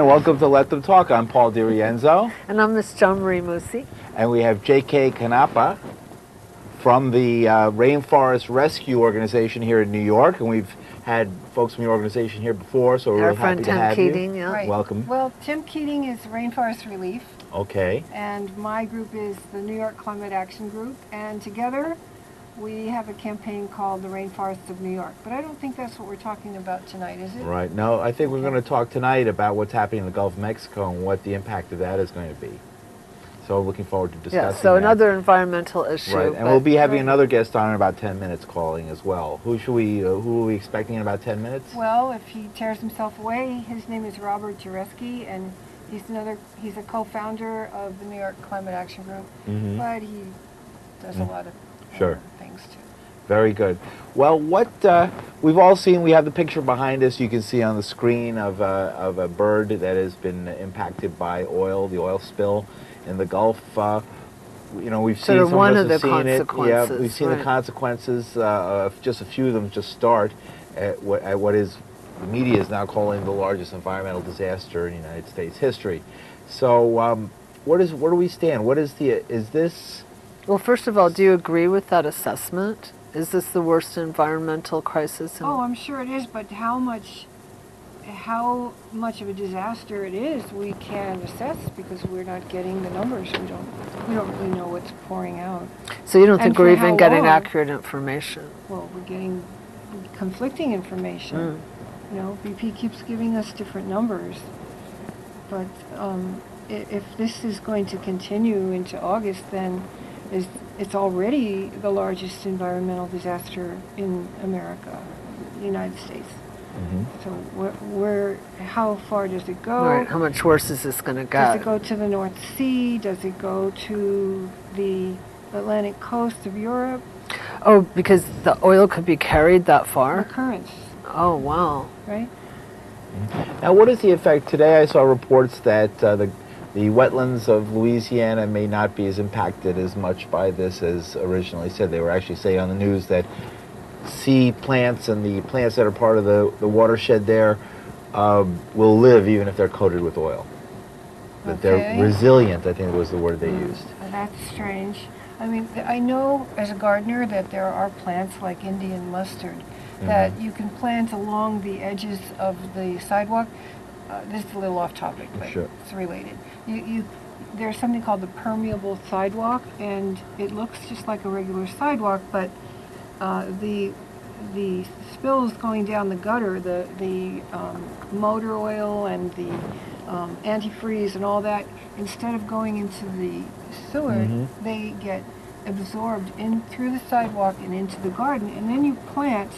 and welcome to Let Them Talk. I'm Paul DiRienzo. And I'm Miss John Marie Musi. And we have J.K. Canepa from the Rainforest Rescue Organization here in New York. And we've had folks from the organization here before, so we're really happy to have you. Our friend Tim Keating, yeah. Right. Welcome. Well, Tim Keating is Rainforest Relief. Okay. And my group is the New York Climate Action Group. And together we have a campaign called the Rainforest of New York. But I don't think that's what we're talking about tonight, is it? Right. No, I think we're going to talk tonight about what's happening in the Gulf of Mexico and what the impact of that is going to be. So looking forward to discussing so that. another environmental issue. Right, and we'll be having another guest on in about 10 minutes calling as well. Who are we expecting in about 10 minutes? Well, if he tears himself away, his name is Robert Jereski, and he's a co-founder of the New York Climate Action Group, but he does a lot of things too. Very good. Well, what we've all seen, we have the picture behind us. You can see on the screen of a bird that has been impacted by oil, the oil spill in the Gulf. You know, we've seen some one of of the us have seen it. consequences. Yeah, we've seen the consequences. Just a few of them just start at what is the media is now calling the largest environmental disaster in United States history. So, where do we stand? Is this? Well, first of all, do you agree with that assessment? Is this the worst environmental crisis? Oh, I'm sure it is, but how much of a disaster it is, we can't assess because we're not getting the numbers. We don't really know what's pouring out. So you don't think we're even getting long? accurate information? Well, we're getting conflicting information. You know, BP keeps giving us different numbers, but if this is going to continue into August, then it's already the largest environmental disaster in America, the United States. So how far does it go? Right. How much worse is this going to get? Does it go to the North Sea? Does it go to the Atlantic coast of Europe? Oh, because the oil could be carried that far? The currents. Oh, wow. Right? Now, what is the effect? Today I saw reports that the wetlands of Louisiana may not be as impacted as much by this as originally said. They were actually saying on the news that sea plants and the plants that are part of the watershed there will live even if they're coated with oil. That they're resilient, I think was the word they used. That's strange. I mean, I know as a gardener that there are plants like Indian mustard that you can plant along the edges of the sidewalk. This is a little off topic, but it's related. There's something called the permeable sidewalk, and it looks just like a regular sidewalk, but the spills going down the gutter, the motor oil and the antifreeze and all that, instead of going into the sewer, they get absorbed in through the sidewalk and into the garden, and then you plant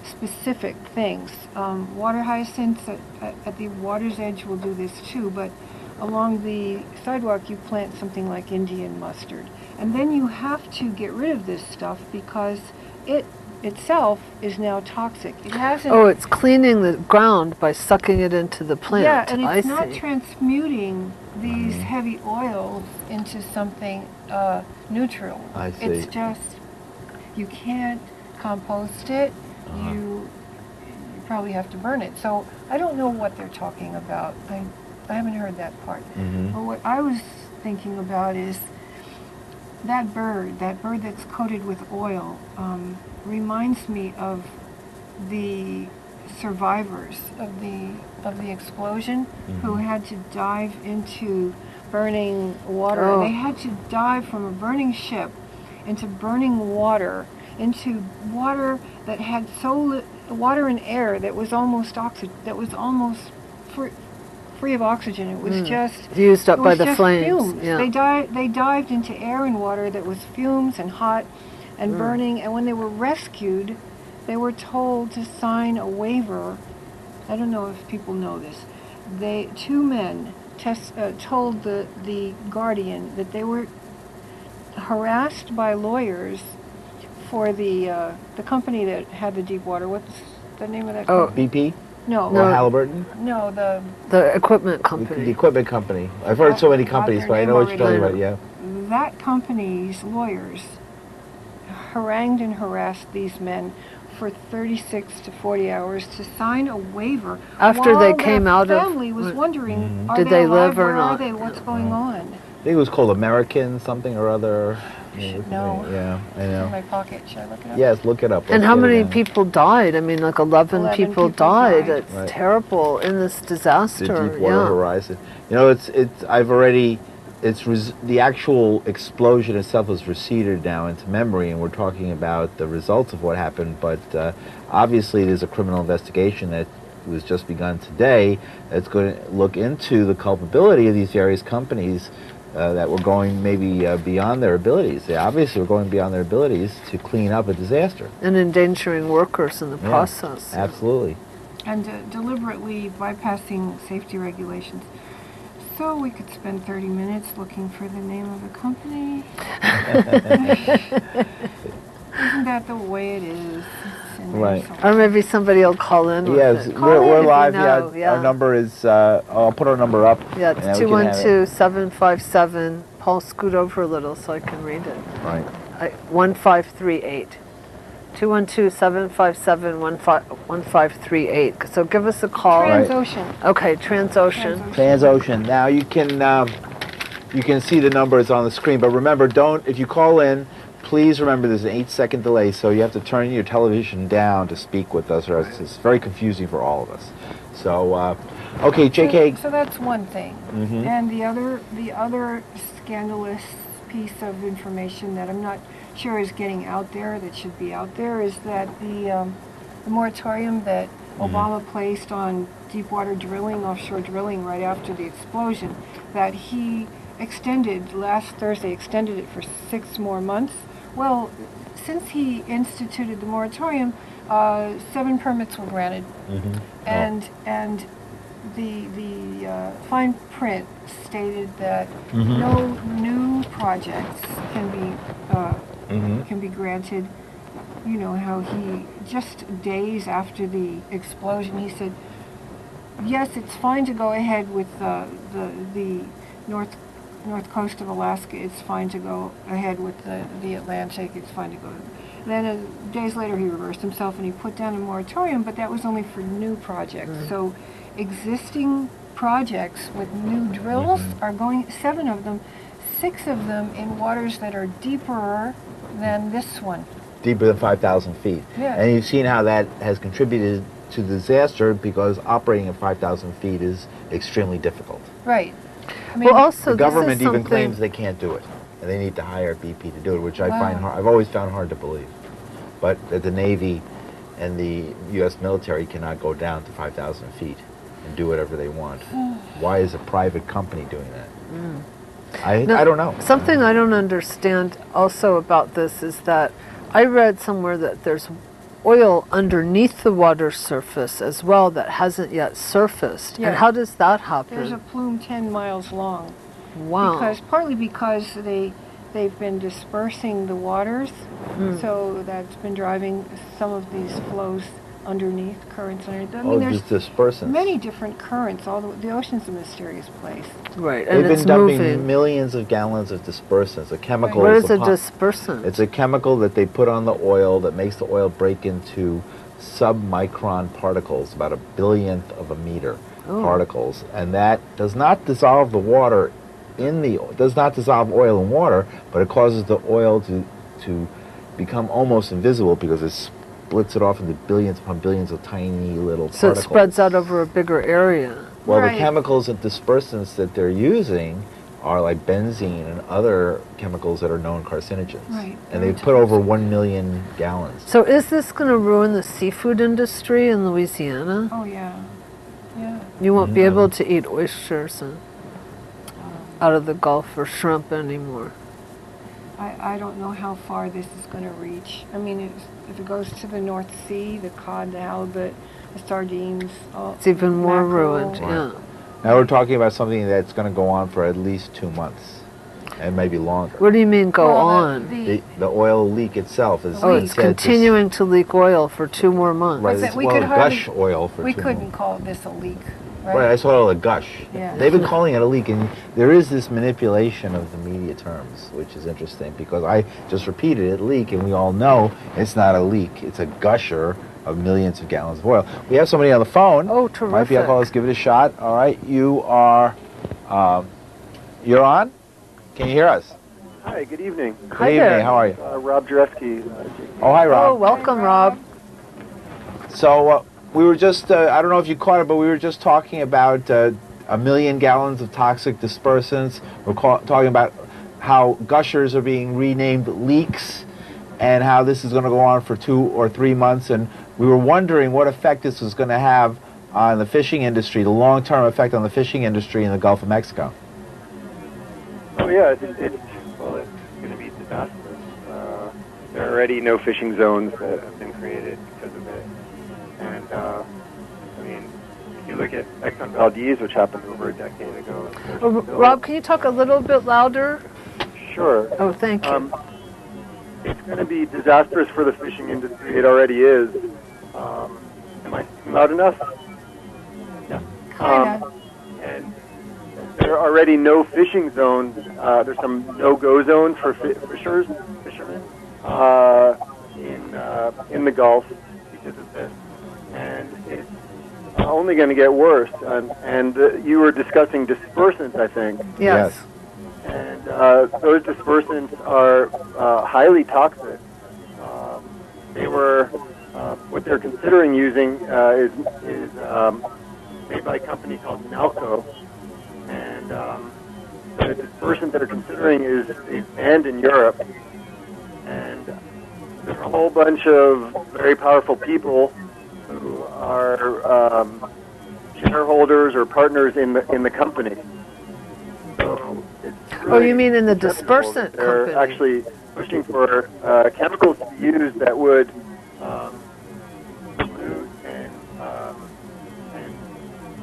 specific things. Water hyacinths at the water's edge will do this too, but along the sidewalk you plant something like Indian mustard. And then you have to get rid of this stuff because it itself is now toxic. It hasn't... Oh, it's cleaning the ground by sucking it into the plant. Yeah, and it's not transmuting these heavy oils into something neutral. I see. It's just, you can't compost it. You probably have to burn it. So I don't know what they're talking about. I haven't heard that part. But what I was thinking about is that bird that's coated with oil reminds me of the survivors of the explosion who had to dive into burning water. They had to dive from a burning ship into burning water, into water that had water and air that was almost free of oxygen. It was just used up by the flames. Fumes. Yeah. They dived into air and water that was fumes and hot and burning. And when they were rescued, they were told to sign a waiver. I don't know if people know this. Two men told the Guardian that they were harassed by lawyers for the company that had the deep water. What's the name of that company? BP? No. Or Halliburton? No, the equipment company. The equipment company. I've heard so many companies, but I know what you're talking about, yeah. That company's lawyers harangued and harassed these men for 36 to 40 hours to sign a waiver After while they came the out of- family was wondering, are Did they they alive, live or where are not? they, what's going on? I think it was called American something or other. know. Yeah, I In know. my pocket, should I look it up? Yes, look it up. And Let's how get it many down. people died? I mean, like 11 11 people people died. died. It's Right. terrible in this The disaster. Deepwater Yeah. Horizon. You know, I've already, the actual explosion itself has receded now into memory, and we're talking about the results of what happened, but obviously there's a criminal investigation that was just begun today that's going to look into the culpability of these various companies that were going maybe beyond their abilities. They obviously were going beyond their abilities to clean up a disaster. And endangering workers in the Yeah, process. Absolutely. And deliberately bypassing safety regulations. So we could spend 30 minutes looking for the name of the company. Isn't that the way it is? It's in there Right. somewhere. Or maybe somebody will call in with Yes, it. we're if you live. know, Yeah, our number is. I'll put our number up. Yeah, and it's then we can have it. 212-757. Paul, scoot over a little so I can read it. Right. 1538. 212-757-1538. So give us a call. Right. Transocean. Okay, Transocean. Transocean. Now you can see the numbers on the screen, but remember, if you call in, please remember there's an 8-second delay, so you have to turn your television down to speak with us, or else it's very confusing for all of us. So, okay, JK. So that's one thing. Mhm. And the other scandalous piece of information that I'm not sure is getting out there, that should be out there, is that the moratorium that Obama placed on deepwater drilling, offshore drilling, right after the explosion, that he extended last Thursday, extended it for 6 more months. Well, since he instituted the moratorium, 7 permits were granted, and the fine print stated that no new projects can be granted. You know how he, just days after the explosion, he said, yes, it's fine to go ahead with the north coast of Alaska. It's fine to go ahead with the Atlantic. It's fine to go. Then days later, he reversed himself and he put down a moratorium, but that was only for new projects. So existing projects with new drills are going, 7 of them, 6 of them in waters that are deeper than this one. Deeper than 5,000 feet. Yeah. And you've seen how that has contributed to the disaster, because operating at 5,000 feet is extremely difficult. Right. I mean, Well, also, The government this is even something, claims they can't do it, and they need to hire BP to do it, which I Wow. find hard. I've always found hard to believe. But that the Navy and the U.S. military cannot go down to 5,000 feet and do whatever they want. Why is a private company doing that? I don't know. Something I don't understand also about this is that I read somewhere that there's oil underneath the water surface as well that hasn't yet surfaced. Yeah. And how does that there's a happen? plume 10 miles long. Wow. Partly because they've been dispersing the waters, so that's been driving some of these flows underneath, currents underneath. I mean, there's just dispersants. many different currents. The ocean's a mysterious place. Right, and They've it's been dumping moving. millions of gallons of dispersants. A chemical. What is a pop- dispersant? It's a chemical that they put on the oil that makes the oil break into submicron particles, about 1/1000th of a meter particles, and that does not dissolve the water does not dissolve oil in water, but it causes the oil to become almost invisible, because it splits it off into billions upon billions of tiny little So it particles. spreads out over a bigger area. Well, Right. the chemicals and dispersants that they're using are like benzene and other chemicals that are known carcinogens. Right. And they put over 1 million gallons. So is this going to ruin the seafood industry in Louisiana? Oh, yeah. Yeah. You won't be able to eat oysters out of the Gulf or shrimp anymore. I don't know how far this is going to reach. I mean, if it goes to the North Sea, the cod, the halibut, the sardines, It's even more mackerel. ruined, yeah. Now we're talking about something that's going to go on for at least 2 months, and maybe longer. What do you mean go Well, on? The oil leak itself is. Oh, it's said to- continuing to leak oil for 2 more months. Right, But it's we could well, hardly- gush oil for We 2 couldn't months. call this a leak, Right, I saw it a gush. Yeah. They've been calling it a leak, and there is this manipulation of the media terms, which is interesting, because I just repeated it, leak, and we all know it's not a leak. It's a gusher of millions of gallons of oil. We have somebody on the phone. Oh, terrific. Might be on call. Let's give it a shot. All right, you are, you're on? Can you hear us? Hi, good evening. Good Hi evening. there. How are you? Rob Jereski. Oh, hi, Oh, Rob. welcome, Rob. So we were just, I don't know if you caught it, but we were just talking about 1 million gallons of toxic dispersants. We're talking about how gushers are being renamed leaks and how this is going to go on for 2 or 3 months. And we were wondering what effect this was going to have on the fishing industry, the long-term effect on the fishing industry in the Gulf of Mexico. Oh, yeah, it's going to be disastrous. There are already no fishing zones that have been created because of it. And, I mean, if you look at Exxon Valdez, which happened over a decade ago. Oh, Rob, can you talk a little bit louder? Sure. Oh, thank you. It's going to be disastrous for the fishing industry. It already is. Am I loud enough? Yeah. Kinda. And there are already no fishing zones. There's some no-go zones for fishermen in the Gulf because of this, and it's only going to get worse. And you were discussing dispersants, I think. Yes. And those dispersants are highly toxic. What they're considering using is made by a company called Nalco, and the dispersant they're considering is banned in Europe. And there are a whole bunch of very powerful people who are shareholders or partners in the company. So it's Oh, you really mean in the acceptable dispersant that they're company? actually pushing for chemicals to be used that would pollute and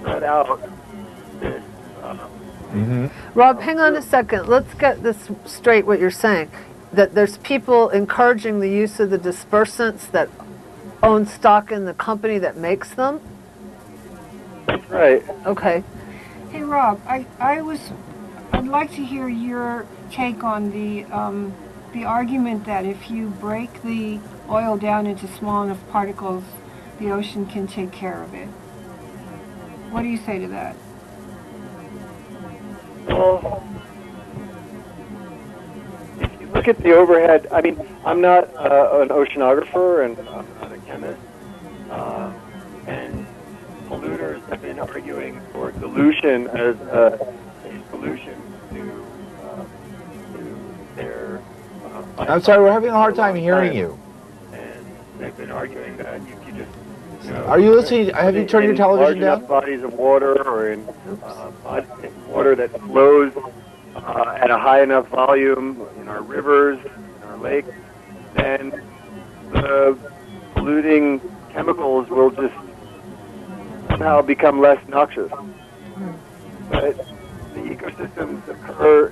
spread out this. Rob, hang on a second. Let's get this straight, what you're saying. That there's people encouraging the use of the dispersants that own stock in the company that makes them? That's right. Okay. Hey, Rob, I'd like to hear your take on the argument that if you break the oil down into small enough particles, the ocean can take care of it. What do you say to that? Well, if you look at the overhead, I mean, I'm not an oceanographer and I'm not a chemist, and polluters have been arguing for dilution as a solution to their. I'm sorry, we're having a hard time hearing you. And they've been arguing that you just. Are you listening? Have you turned your television large enough down? bodies of water or in water that flows at a high enough volume in our rivers, in our lakes, then the polluting chemicals will just somehow become less noxious. But the ecosystems occur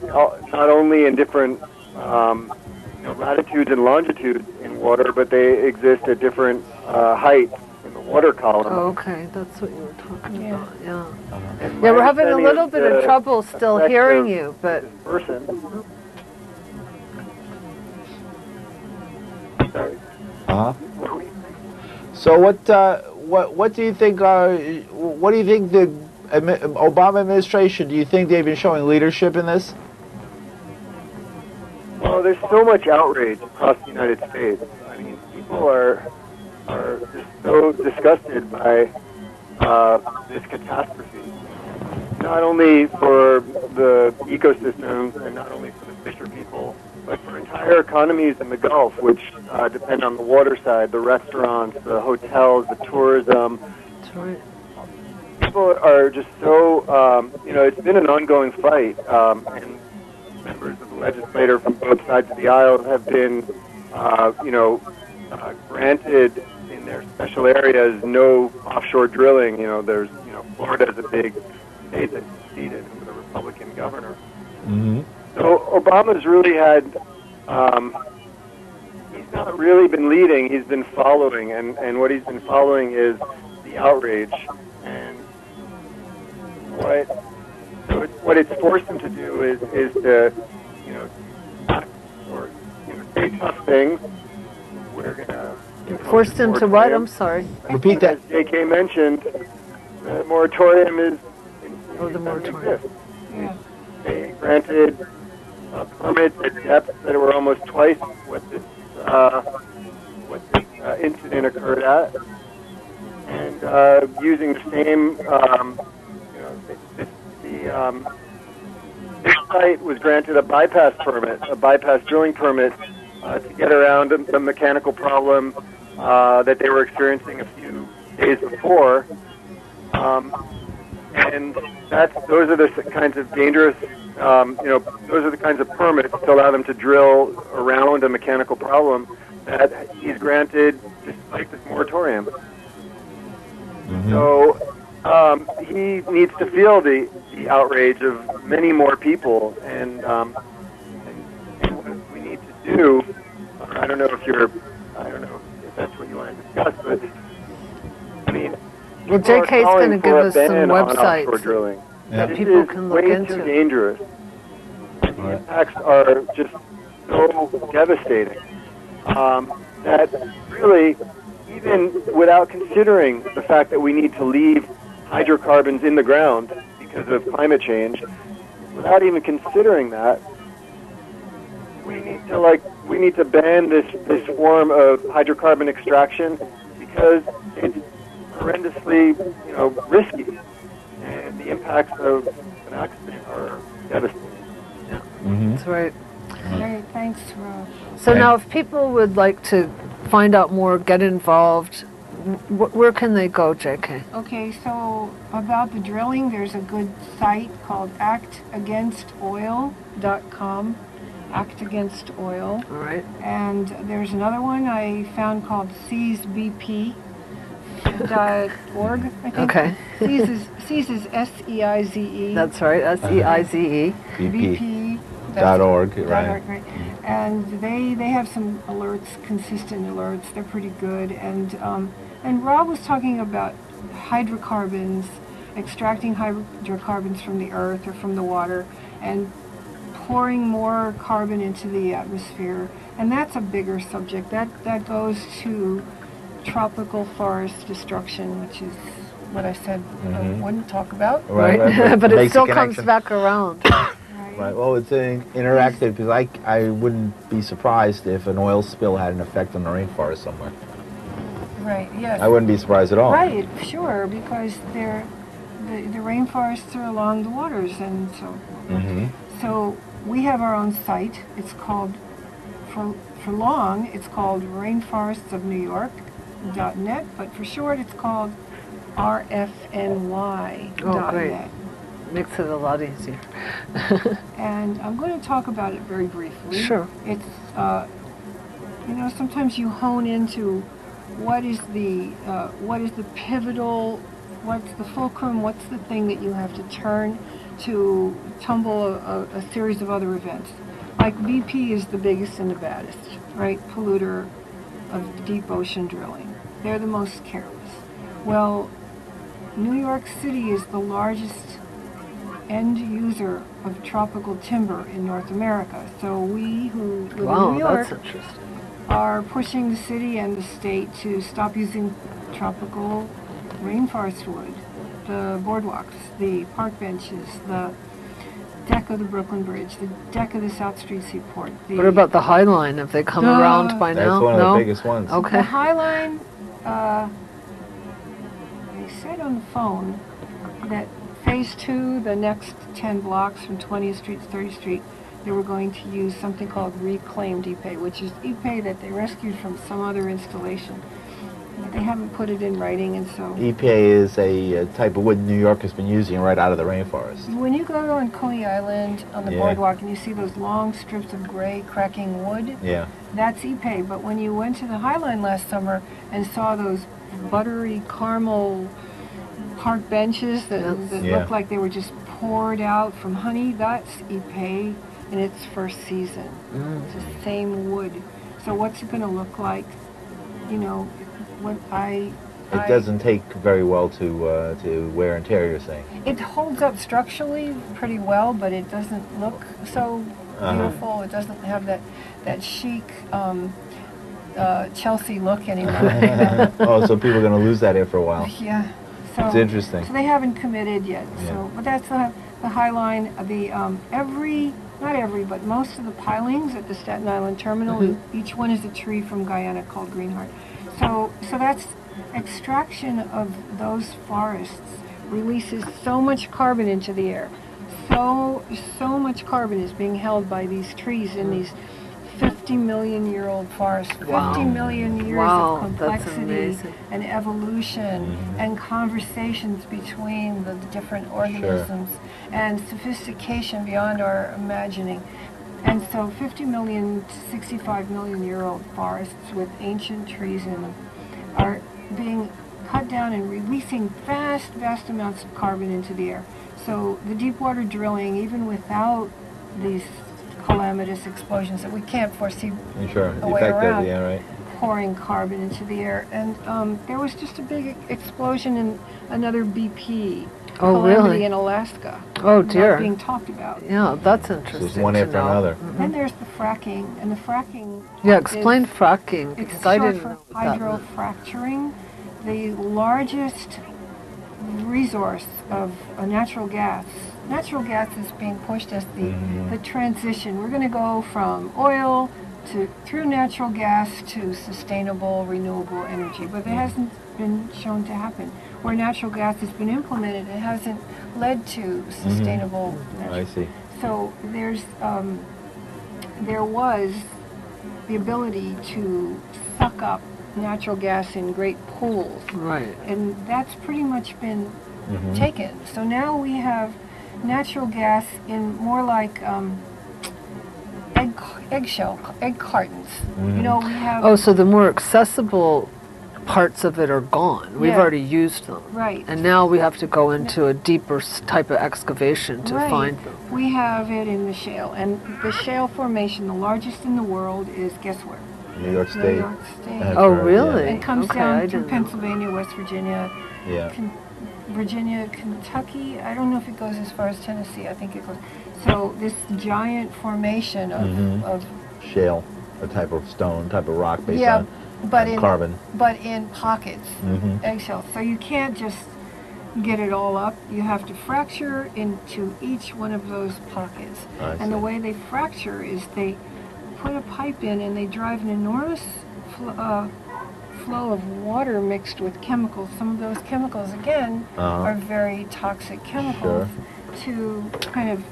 not only in different latitudes and longitudes in water, but they exist at different heights in the water column. Oh, okay, that's what you were talking about. Yeah. And Yeah, my we're having a understanding little is bit of the trouble still effect hearing of you, but this person. Sorry. So what do you think? What do you think the Obama administration? Do you think they've been showing leadership in this? Well, there's so much outrage across the United States. I mean, people are just so disgusted by this catastrophe. Not only for the ecosystems and not only for the fisher people, but for entire economies in the Gulf, which depend on the water side, the restaurants, the hotels, the tourism. that's right. People are just so, it's been an ongoing fight, and members of the legislature from both sides of the aisle have been, granted in their special areas no offshore drilling. There's, Florida's a big state that conceded with a Republican governor. Mm-hmm. So Obama's really had, he's not really been leading, he's been following, and what he's been following is the outrage. And what it's forced them to do is to, or say tough things. We're gonna Forced them to what? I'm sorry. Repeat that. As JK mentioned, the moratorium is. The moratorium. Yeah. They granted permits at depths that were almost twice what this incident occurred at, and using the same, this site was granted a bypass drilling permit to get around the mechanical problem that they were experiencing a few days before. And those are the kinds of dangerous, those are the kinds of permits to allow them to drill around a mechanical problem that he's granted despite this moratorium. Mm-hmm. So he needs to feel the outrage of many more people, and what we need to do. I don't know if that's what you want to discuss, but I mean. Well, JK's going to give us some websites that people can look into. This is way too dangerous. And the impacts are just so devastating that really, even without considering the fact that we need to leave hydrocarbons in the ground because of climate change, without even considering that, we need to ban this form of hydrocarbon extraction because it's horrendously, risky, and the impacts of an accident are devastating. Yeah, that's right. Great, thanks, Rob. So now, if people would like to find out more, get involved, where can they go, JK? Okay, so about the drilling, there's a good site called actagainstoil.com. Act Against Oil. All right. And there's another one I found called seizebp.org, I think. Okay. Seize is S-E-I-Z-E. That's right, S-E-I-Z-E. BP.org, right. Right. And they have some alerts, consistent alerts. They're pretty good. And Rob was talking about hydrocarbons, extracting hydrocarbons from the earth or from the water, and pouring more carbon into the atmosphere, and that's a bigger subject. That goes to tropical forest destruction, which is what I said I wouldn't talk about. Right. But it still comes back around. Right. Well, it's interactive because I wouldn't be surprised if an oil spill had an effect on the rainforest somewhere. Right. Yes. I wouldn't be surprised at all. Right. Sure, because the rainforests are along the waters, and so. Mm-hmm. So we have our own site. It's called, for long, it's called Rainforestsofnewyork.net, but for short, it's called RFNY.net. Oh, great. Makes it a lot easier. And I'm going to talk about it very briefly. Sure. It's, sometimes you hone into what is the pivotal, what's the fulcrum, what's the thing that you have to turn to tumble a series of other events. Like BP is the biggest and the baddest, right? Polluter of deep ocean drilling. They're the most careless. Well, New York City is the largest end user of tropical timber in North America. So we who live in New York are pushing the city and the state to stop using tropical rainforest wood. The boardwalks, the park benches, the deck of the Brooklyn Bridge, the deck of the South Street Seaport. What about the High Line? Have they come around by now? That's one of the biggest ones. Okay. The High Line, they said on the phone that Phase 2, the next 10 blocks from 20th Street to 30th Street, they were going to use something called reclaimed epay, which is epay that they rescued from some other installation. But they haven't put it in writing, and so... EPA is a type of wood New York has been using right out of the rainforest. When you go on Coney Island on the boardwalk and you see those long strips of gray cracking wood, that's epay. But when you went to the High Line last summer and saw those buttery caramel park benches that looked like they were just poured out from honey, that's epay in its first season. It's the same wood. So what's it going to look like? What I It doesn't take very well to wear and tear, you're saying? It holds up structurally pretty well, but it doesn't look so beautiful. It doesn't have that chic Chelsea look anymore. Oh, so people are going to lose that after a while. Yeah. So, it's interesting. So they haven't committed yet. Yeah. So, but that's the High Line. Not every, but most of the pilings at the Staten Island terminal, each one is a tree from Guyana called greenheart. So that's extraction of those forests releases so much carbon into the air. So much carbon is being held by these trees in these 50 million year old forests. 50 million years of complexity and evolution and conversations between the different organisms and sophistication beyond our imagining. And so 50 million to 65 million year old forests with ancient trees in them are being cut down and releasing vast amounts of carbon into the air. So the deep water drilling, even without these calamitous explosions that we can't foresee the way around, pouring carbon into the air. And there was just a big explosion in another BP calamity in Alaska. Oh dear. Not being talked about. Yeah, that's interesting. So it's one after another. Then there's the fracking, and the fracking. Yeah, explain fracking, because I didn't know what that meant. Hydro-fracturing, the largest resource of natural gas. Natural gas is being pushed as the transition. We're going to go from oil through natural gas to sustainable, renewable energy, but it hasn't been shown to happen. Where natural gas has been implemented, it hasn't led to sustainable energy. I see. So there was the ability to suck up natural gas in great pools. Right. And that's pretty much been taken. So now we have natural gas in more like egg cartons. You know, we have... Oh, so the more accessible parts of it are gone. We've already used them. Right. And now we have to go into a deeper type of excavation to find them. We have it in the shale. And the shale formation, the largest in the world, is guess where? New York State. New York State. Oh, really? It comes down through Pennsylvania, West Virginia, Virginia, Kentucky. I don't know if it goes as far as Tennessee. I think it goes. So this giant formation of shale, a type of stone, type of rock based on carbon. But in pockets, eggshells. So you can't just get it all up. You have to fracture into each one of those pockets. And the way they fracture is they put a pipe in and they drive an enormous flow of water mixed with chemicals. Some of those chemicals, again, are very toxic chemicals to kind of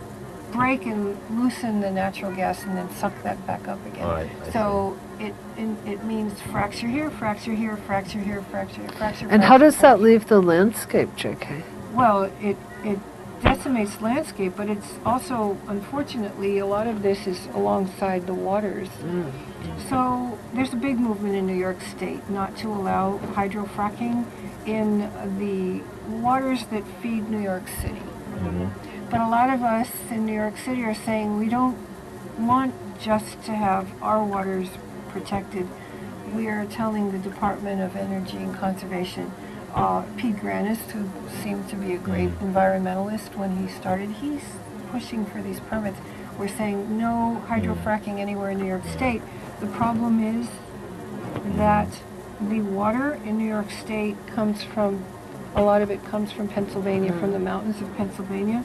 break and loosen the natural gas and then suck that back up again. So it means fracture here, fracture here, fracture here, fracture here, fracture. And how does that leave the landscape, JK? Well, it decimates landscape, but it's also, unfortunately, a lot of this is alongside the waters. So there's a big movement in New York State not to allow hydro-fracking in the waters that feed New York City. But a lot of us in New York City are saying we don't want just to have our waters protected. We are telling the Department of Energy and Conservation, Pete Granis, who seemed to be a great environmentalist when he started, he's pushing for these permits. We're saying no hydro-fracking anywhere in New York State. The problem is that the water in New York State a lot of it comes from Pennsylvania, from the mountains of Pennsylvania,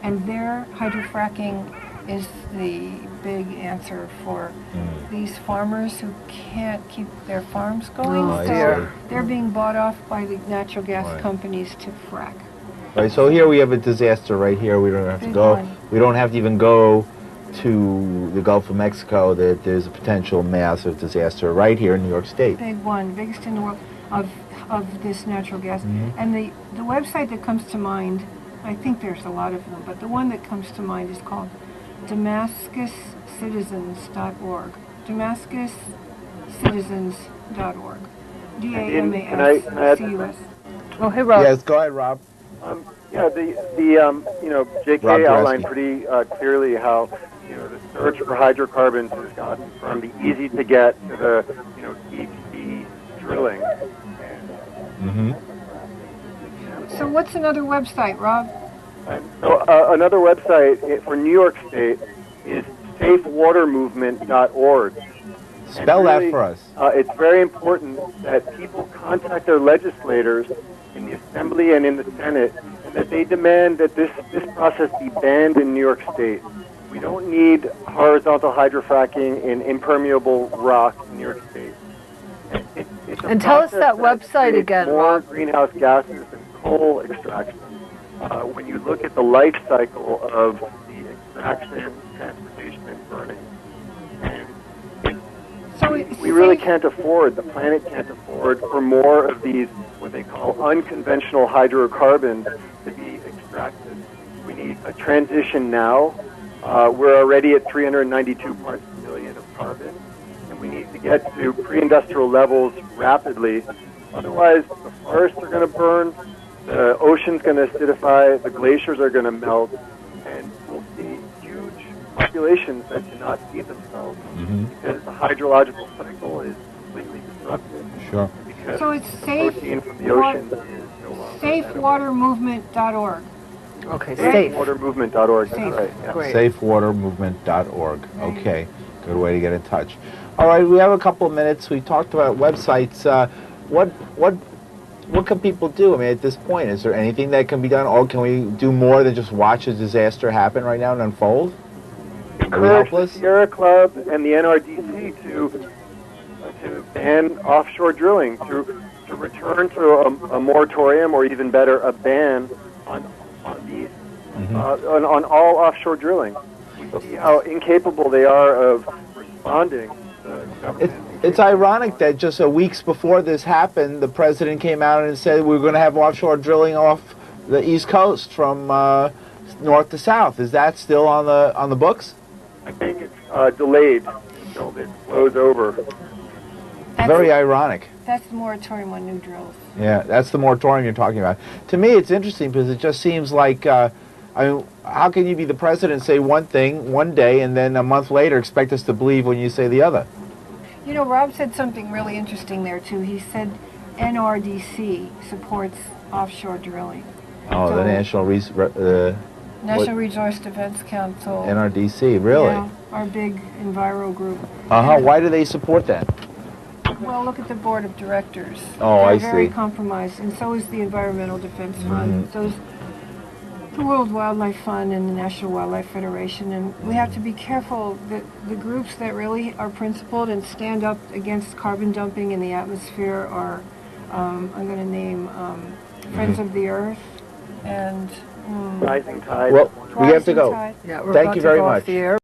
and their hydro-fracking is the big answer for these farmers who can't keep their farms going. So they're being bought off by the natural gas companies to frack. Right, so here we have a disaster right here. We don't have to go. We don't have to even go to the Gulf of Mexico. That there's a potential massive disaster right here in New York State. Big one, biggest in the world of this natural gas. And the website that comes to mind, I think there's a lot of them, but the one that comes to mind is called DamascusCitizens.org. DamascusCitizens.org. DAMASCUS. Oh, hey, Rob. Yes, go ahead, Rob. JK outlined pretty clearly how, the search for hydrocarbons has gotten from the easy to get to the, deep sea drilling. So what's another website, Rob? So another website for New York State is safewatermovement.org. Spell that for us. It's very important that people contact their legislators in the Assembly and in the Senate, and that they demand that this process be banned in New York State. We don't need horizontal hydrofracking in impermeable rock in New York State. And tell us that website again, more Rob. greenhouse gases than coal extraction. When you look at the life cycle of the extraction, transportation, and burning, we really can't afford, the planet can't afford for more of these, what they call unconventional hydrocarbons to be extracted. We need a transition now. We're already at 392 parts per million of carbon, and we need to get to pre-industrial levels rapidly. Otherwise, the forests are going to burn, the ocean's going to acidify, the glaciers are going to melt, and we'll see huge populations that cannot feed themselves because the hydrological cycle is completely disrupted. Sure. Because So it's the protein from the ocean is no longer safewatermovement.org. Okay, safe. Safewatermovement.org. Safe. That's right. Yeah. Great. Safewatermovement.org. Okay, good way to get in touch. All right, we have a couple of minutes. We talked about websites. What can people do? I mean, at this point, is there anything that can be done, or can we do more than just watch a disaster happen right now and unfold? Are we Encourage the helpless? Sierra Club and the NRDC to ban offshore drilling, to return to a moratorium, or even better, a ban on these on all offshore drilling. We see how incapable they are of responding. It's ironic that just weeks before this happened, the president came out and said we're going to have offshore drilling off the East Coast from north to south. Is that still on the books? I think it's delayed until it blows over. Very ironic. That's the moratorium on new drills. Yeah, that's the moratorium you're talking about. To me, it's interesting because it just seems like, I mean, how can you be the president and say one thing one day and then a month later expect us to believe when you say the other? You know, Rob said something really interesting there, too. He said NRDC supports offshore drilling. Oh, So- the National National Resource Defense Council. NRDC, really? Yeah, our big enviro group. Why do they support that? Well, look at the board of directors. Oh, They're I very see. compromised, and so is the Environmental Defense Fund. So is the World Wildlife Fund and the National Wildlife Federation. And we have to be careful that the groups that really are principled and stand up against carbon dumping in the atmosphere are, I'm going to name Friends of the Earth and Rising tide. Well, we have to Rising go. Tide. Yeah, we're Thank about you to very go off much. the air.